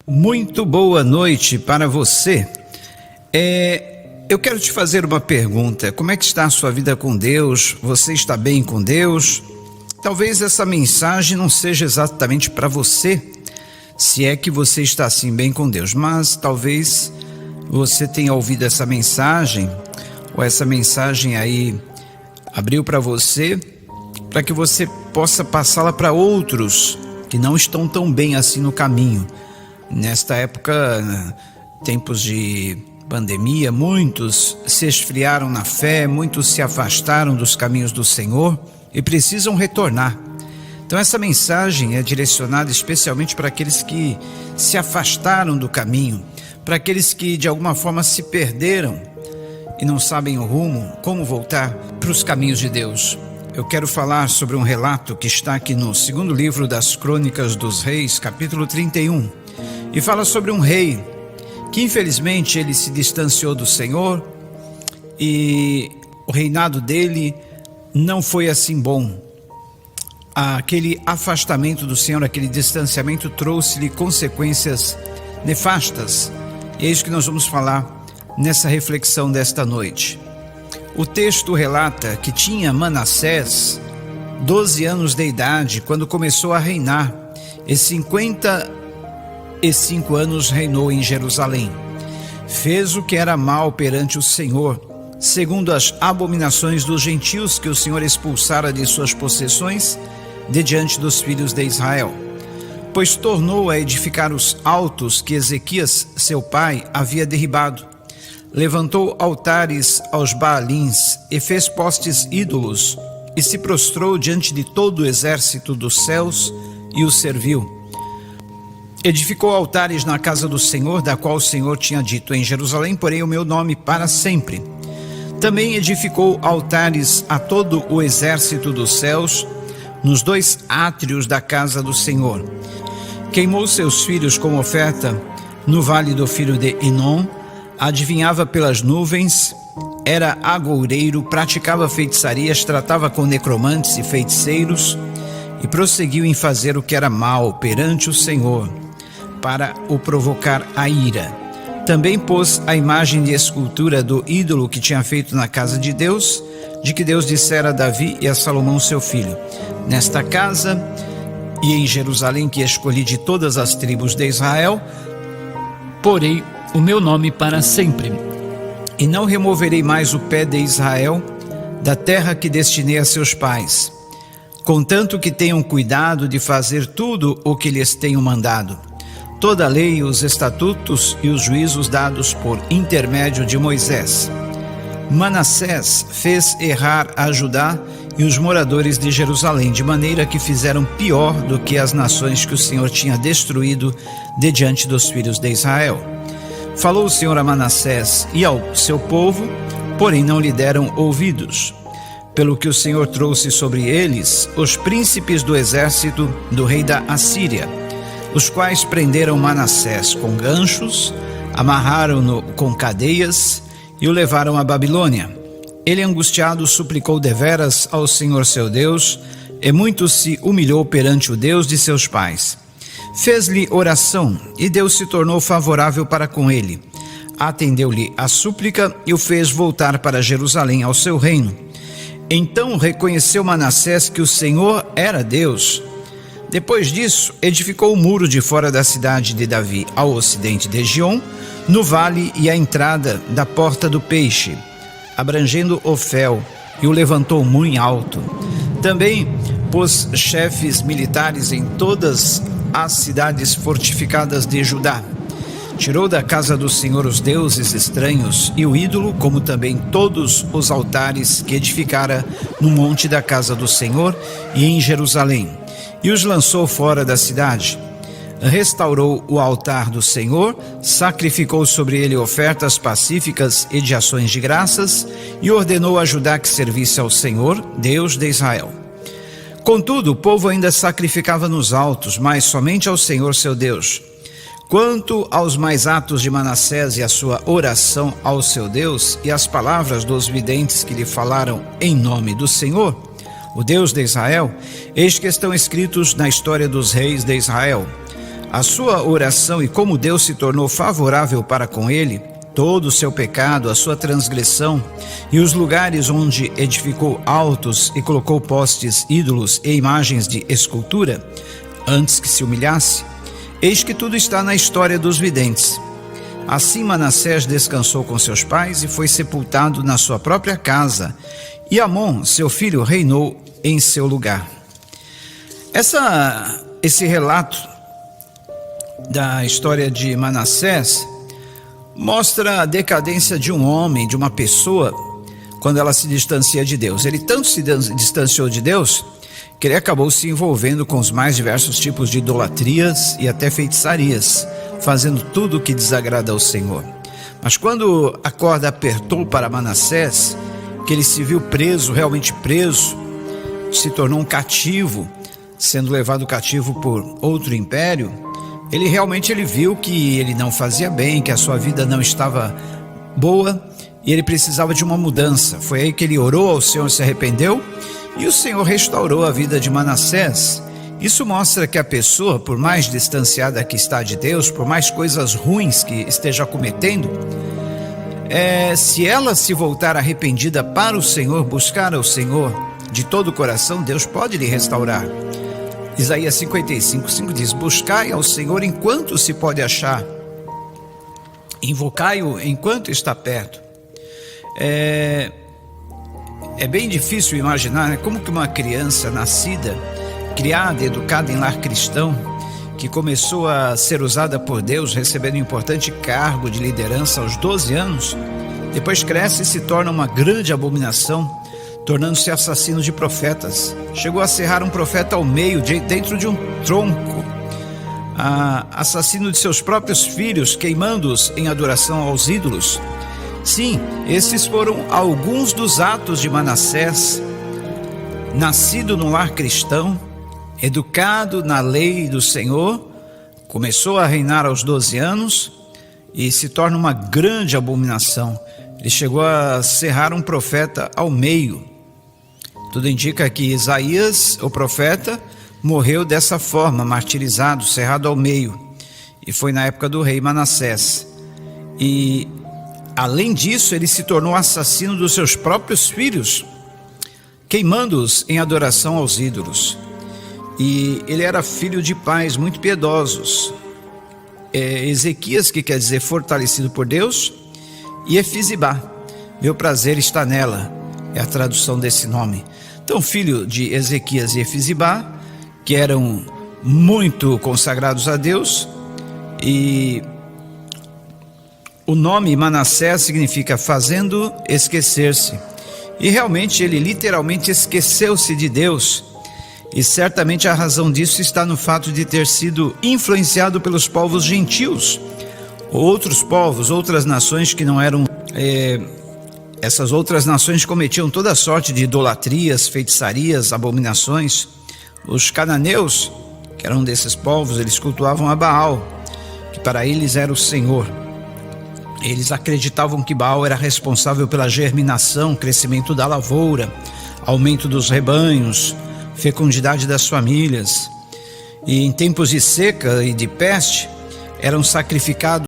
Muito boa noite para você. Eu quero te fazer uma pergunta. Como é que está a sua vida com Deus? Você está bem com Deus? Talvez essa mensagem não seja exatamente para você, se é que você está assim bem com Deus, mas talvez você tenha ouvido essa mensagem, ou essa mensagem aí abriu para você, para que você possa passá-la para outros que não estão tão bem assim no caminho. Nesta época, tempos de pandemia, muitos se esfriaram na fé, muitos se afastaram dos caminhos do Senhor e precisam retornar. Então essa mensagem é direcionada especialmente para aqueles que se afastaram do caminho, para aqueles que de alguma forma se perderam e não sabem o rumo, como voltar para os caminhos de Deus. Eu quero falar sobre um relato que está aqui no segundo livro das Crônicas dos Reis, capítulo 31, e fala sobre um rei que infelizmente ele se distanciou do Senhor e o reinado dele não foi assim bom. Aquele afastamento do Senhor, aquele distanciamento trouxe-lhe consequências nefastas. E é isso que nós vamos falar nessa reflexão desta noite. O texto relata que tinha Manassés 12 anos de idade quando começou a reinar, e 55 anos reinou em Jerusalém. Fez o que era mal perante o Senhor, segundo as abominações dos gentios que o Senhor expulsara de suas possessões, de diante dos filhos de Israel. Pois tornou a edificar os altos que Ezequias, seu pai, havia derribado. Levantou altares aos Baalins e fez postes ídolos, e se prostrou diante de todo o exército dos céus e o serviu. Edificou altares na casa do Senhor, da qual o Senhor tinha dito: em Jerusalém porém o meu nome para sempre. Também edificou altares a todo o exército dos céus, nos 2 átrios da casa do Senhor. Queimou seus filhos como oferta no vale do filho de Inom, adivinhava pelas nuvens, era agoureiro, praticava feitiçarias, tratava com necromantes e feiticeiros, e prosseguiu em fazer o que era mal perante o Senhor, para o provocar a ira. Também pôs a imagem de escultura do ídolo que tinha feito na casa de Deus, de que Deus dissera a Davi e a Salomão seu filho: nesta casa e em Jerusalém que escolhi de todas as tribos de Israel, porei o meu nome para sempre, e não removerei mais o pé de Israel da terra que destinei a seus pais, contanto que tenham cuidado de fazer tudo o que lhes tenho mandado, toda a lei, os estatutos e os juízos dados por intermédio de Moisés. Manassés fez errar a Judá e os moradores de Jerusalém, de maneira que fizeram pior do que as nações que o Senhor tinha destruído de diante dos filhos de Israel. Falou o Senhor a Manassés e ao seu povo, porém não lhe deram ouvidos, pelo que o Senhor trouxe sobre eles os príncipes do exército do rei da Assíria, os quais prenderam Manassés com ganchos, amarraram-no com cadeias e o levaram à Babilônia. Ele, angustiado, suplicou deveras ao Senhor seu Deus, e muito se humilhou perante o Deus de seus pais. Fez-lhe oração, e Deus se tornou favorável para com ele. Atendeu-lhe a súplica e o fez voltar para Jerusalém, ao seu reino. Então reconheceu Manassés que o Senhor era Deus. Depois disso, edificou o muro de fora da cidade de Davi, ao ocidente de Giom, no vale e à entrada da porta do peixe, abrangendo Ofel, e o levantou muito alto. Também pôs chefes militares em todas as cidades fortificadas de Judá. Tirou da casa do Senhor os deuses estranhos e o ídolo, como também todos os altares que edificara no monte da casa do Senhor e em Jerusalém, e os lançou fora da cidade. Restaurou o altar do Senhor, sacrificou sobre ele ofertas pacíficas e de ações de graças, e ordenou a Judá que servisse ao Senhor, Deus de Israel. Contudo, o povo ainda sacrificava nos altos, mas somente ao Senhor seu Deus. Quanto aos mais atos de Manassés e a sua oração ao seu Deus, e as palavras dos videntes que lhe falaram em nome do Senhor, o Deus de Israel, eis que estão escritos na história dos reis de Israel. A sua oração e como Deus se tornou favorável para com ele, todo o seu pecado, a sua transgressão e os lugares onde edificou altos e colocou postes, ídolos e imagens de escultura, antes que se humilhasse, eis que tudo está na história dos videntes. Assim Manassés descansou com seus pais e foi sepultado na sua própria casa, e Amon, seu filho, reinou em seu lugar. Esse relato da história de Manassés mostra a decadência de um homem, de uma pessoa, quando ela se distancia de Deus. Ele tanto se distanciou de Deus que ele acabou se envolvendo com os mais diversos tipos de idolatrias e até feitiçarias, fazendo tudo o que desagrada ao Senhor. Mas quando a corda apertou para Manassés, que ele se viu preso, realmente preso, se tornou um cativo, sendo levado cativo por outro império, ele viu que ele não fazia bem, que a sua vida não estava boa e ele precisava de uma mudança. Foi aí que ele orou ao Senhor, se arrependeu e o Senhor restaurou a vida de Manassés. Isso mostra que a pessoa, por mais distanciada que está de Deus, por mais coisas ruins que esteja cometendo, se ela se voltar arrependida para o Senhor, buscar ao Senhor de todo o coração, Deus pode lhe restaurar. Isaías 55:5 diz: buscai ao Senhor enquanto se pode achar, invocai-o enquanto está perto. É bem difícil imaginar, né, como que uma criança nascida, criada, educada em lar cristão, que começou a ser usada por Deus, recebendo um importante cargo de liderança aos 12 anos, depois cresce e se torna uma grande abominação, tornando-se assassino de profetas. Chegou a serrar um profeta ao meio, dentro de um tronco, assassino de seus próprios filhos, queimando-os em adoração aos ídolos. Sim, esses foram alguns dos atos de Manassés, nascido num lar cristão, educado na lei do Senhor, começou a reinar aos 12 anos e se torna uma grande abominação. Ele chegou a serrar um profeta ao meio. Tudo indica que Isaías, o profeta, morreu dessa forma, martirizado, serrado ao meio. E foi na época do rei Manassés. E, além disso, ele se tornou assassino dos seus próprios filhos, queimando-os em adoração aos ídolos. E ele era filho de pais muito piedosos. Ezequias, que quer dizer fortalecido por Deus, e Efizibá, meu prazer está nela, é a tradução desse nome. Então, filho de Ezequias e Efizibá, que eram muito consagrados a Deus, e o nome Manassés significa fazendo esquecer-se. E realmente ele literalmente esqueceu-se de Deus, e certamente a razão disso está no fato de ter sido influenciado pelos povos gentios, outros povos, outras nações que não eram... Essas outras nações cometiam toda sorte de idolatrias, feitiçarias, abominações. Os cananeus, que eram desses povos, eles cultuavam a Baal, que para eles era o Senhor. Eles acreditavam que Baal era responsável pela germinação, crescimento da lavoura, aumento dos rebanhos, fecundidade das famílias. E em tempos de seca e de peste, eram sacrificados